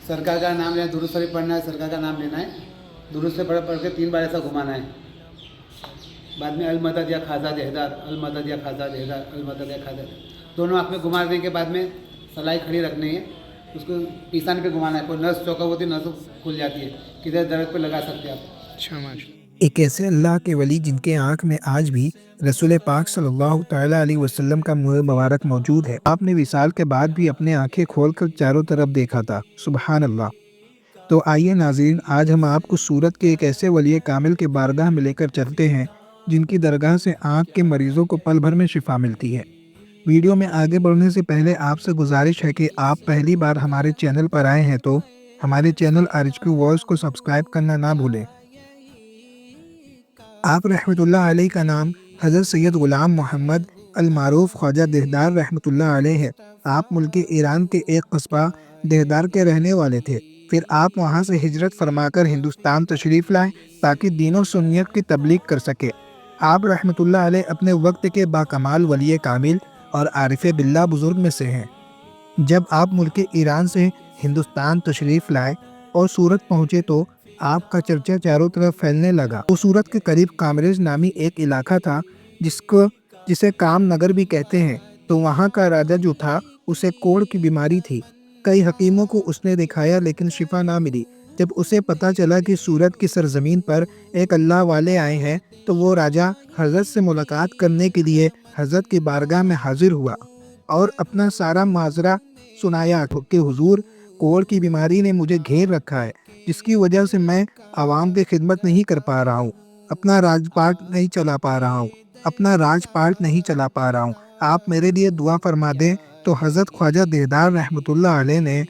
सरकार का नाम लेना, दुरूद शरीफ पढ़ना है, सरकार का नाम लेना है, दुरूद से पढ़ के 3 बार ऐसा घुमाना है। बाद में अलमदद या खाजा जहदार, अलमदद या खाजा जहदार, अलमदद या खाजा, दोनों आँख में घुमा देने के बाद में सलाई खड़ी रखनी है, उसको पीसान पे घुमाना है। कोई नस चौका होती है, नस खुल जाती है, किधर दर्द पे लगा सकते हैं आप। अच्छा माशा। एक ऐसे अल्लाह के वली जिनके आँख में आज भी रसूल पाक सल्लल्लाहु तआला अलैहि वसल्लम का मुँह मुबारक मौजूद है। आपने विसाल के बाद भी अपने आंखें खोलकर चारों तरफ देखा था। सुबहान अल्लाह। तो आइए नाज़रीन, आज हम आपको सूरत के एक ऐसे वली कामिल के बारगाह में लेकर चलते हैं जिनकी दरगाह से आँख के मरीज़ों को पल भर में शिफा मिलती है। वीडियो में आगे बढ़ने से पहले आपसे गुजारिश है कि आप पहली बार हमारे चैनल पर आए हैं तो हमारे चैनल RHQ वॉइस को सब्सक्राइब करना ना भूलें। आप रहमतुल्लाह अलैह का नाम हज़रत सैयद ग़ुलाम मोहम्मद अल-मारूफ ख्वाजा देहदार रहमतुल्लाह अलैह है। आप मुल्क ईरान के एक कस्बा देहदार के रहने वाले थे। फिर आप वहां से हिजरत फरमाकर हिंदुस्तान तशरीफ़ लाए ताकि दीन और सुन्नियत की तबलीग कर सके। आप रहमतुल्लाह अलैह अपने वक्त के बाकमाल वली कामिल और आरिफ बिल्लाह बुज़ुर्ग में से हैं। जब आप मुल्क ईरान से हिंदुस्तान तशरीफ़ लाए और सूरत पहुँचे तो आपका चर्चा चारों तरफ फैलने लगा। तो सूरत के करीब कामरेज नामी एक इलाका था जिसे काम नगर भी कहते हैं। तो वहाँ का राजा जो था उसे कोढ़ की बीमारी थी। कई हकीमों को उसने दिखाया लेकिन शिफा ना मिली। जब उसे पता चला कि सूरत की सरजमीन पर एक अल्लाह वाले आए हैं तो वो राजा हज़रत से मुलाकात करने के लिए हज़रत की बारगाह में हाजिर हुआ और अपना सारा माजरा सुनाया कि हुजूर, कोढ़ की बीमारी ने मुझे घेर रखा है, जिसकी वजह से मैं आवाम की खिदमत नहीं कर पा रहा हूँ, अपना राजपाट नहीं चला पा रहा हूँ, आप मेरे लिए दुआ फरमा दें। तो हज़रत ख्वाजा देहदार रहमतुल्लाह अलैह ने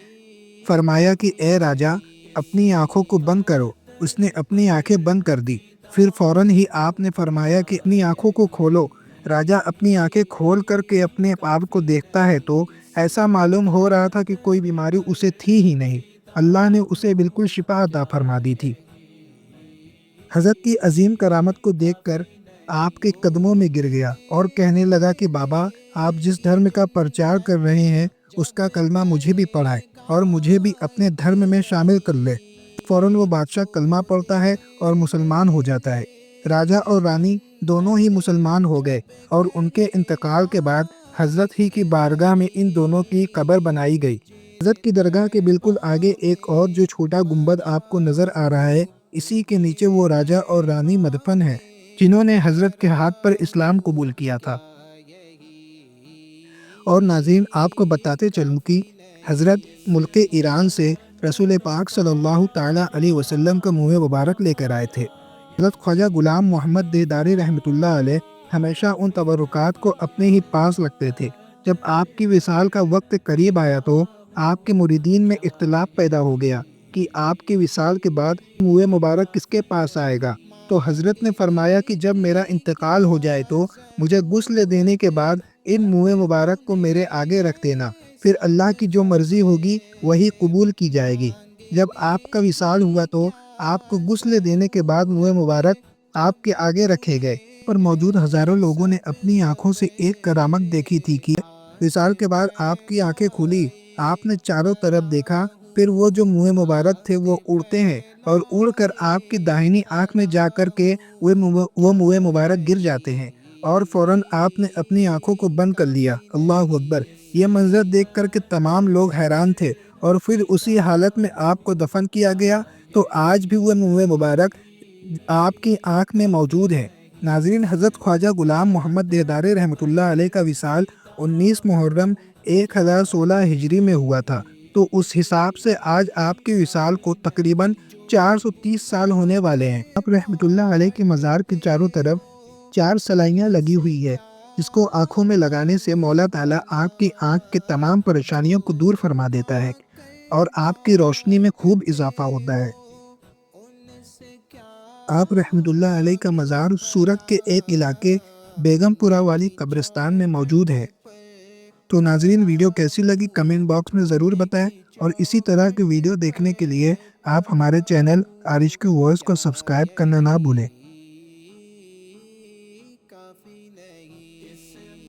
फरमाया कि ए राजा, अपनी आँखों को बंद करो। उसने अपनी आँखें बंद कर दी। फिर फ़ौरन ही आपने फरमाया कि अपनी आँखों को खोलो। राजा अपनी आँखें खोल करके अपने आप को देखता है तो ऐसा मालूम हो रहा था कि कोई बीमारी उसे थी ही नहीं। अल्लाह ने उसे बिल्कुल शिफा अता फरमा दी थी। हज़रत की अजीम करामत को देखकर आपके कदमों में गिर गया और कहने लगा कि बाबा, आप जिस धर्म का प्रचार कर रहे हैं उसका कलमा मुझे भी पढ़ाए और मुझे भी अपने धर्म में शामिल कर ले। फ़ौरन वो बादशाह कलमा पढ़ता है और मुसलमान हो जाता है। राजा और रानी दोनों ही मुसलमान हो गए और उनके इंतकाल के बाद हज़रत ही की बारगाह में इन दोनों की कब्र बनाई गई। हज़रत की दरगाह के बिल्कुल आगे एक और जो छोटा गुंबद आपको नज़र आ रहा है, इसी के नीचे वो राजा और रानी मदफन है जिन्होंने हज़रत के हाथ पर इस्लाम कबूल किया था। और नाज़रीन, आपको बताते चलूँ कि हज़रत मुल्क ईरान से रसूल पाक सल्लल्लाहु तआला अलैहि वसल्लम का मुँह मुबारक लेकर आए थे। हज़रत ख्वाजा ग़ुलाम मोहम्मद देहदारी रहमतुल्लाह अलैह हमेशा उन तबरुकात को अपने ही पास रखते थे। जब आपकी विसाल का वक्त करीब आया तो आपके मुरीदीन में इख्तिलाफ पैदा हो गया कि आपकी विसाल के बाद मुँह मुबारक किसके पास आएगा। तो हज़रत ने फरमाया कि जब मेरा इंतकाल हो जाए तो मुझे गुस्ल देने के बाद इन मुँह मुबारक को मेरे आगे रख देना, फिर अल्लाह की जो मर्ज़ी होगी वही कबूल की जाएगी। जब आपका विसाल हुआ तो आपको गुस्ल देने के बाद मुँह मुबारक आपके आगे रखे गए। पर मौजूद हज़ारों लोगों ने अपनी आँखों से एक करामत देखी थी कि विसाल के बाद आपकी आँखें खुली, आपने चारों तरफ देखा, फिर वो जो मुँह मुबारक थे वो उड़ते हैं और उड़कर आपकी दाहिनी आँख में जा कर के वो मुँह मुबारक गिर जाते हैं और फ़ौरन आपने अपनी आँखों को बंद कर लिया। अल्लाहु अकबर। ये मंजर देख कर के तमाम लोग हैरान थे और फिर उसी हालत में आपको दफन किया गया। तो आज भी वह मुँह मुबारक आपकी आँख में मौजूद है। नाज़रीन, हज़रत ख्वाजा ग़ुलाम मोहम्मद देहदारी रहमतुल्लाह अलैह का विसाल 19 मुहर्रम 1016 हिजरी में हुआ था। तो उस हिसाब से आज आपके विसाल को तकरीबन 430 साल होने वाले हैं। आप रहमतुल्लाह अलैह के मज़ार के चारों तरफ 4 सलाइयाँ लगी हुई है, जिसको आँखों में लगाने से मौला ताला आपकी आँख के तमाम परेशानियों को दूर फरमा देता है और आपकी रोशनी में खूब इजाफा होता है। आप रहमतुल्लाह अलैह का मज़ार सूरत के एक इलाके बेगमपुरा वाली कब्रिस्तान में मौजूद है। तो नाज़रीन, वीडियो कैसी लगी कमेंट बॉक्स में ज़रूर बताएं और इसी तरह के वीडियो देखने के लिए आप हमारे चैनल RHQ वॉइस को सब्सक्राइब करना ना भूलें।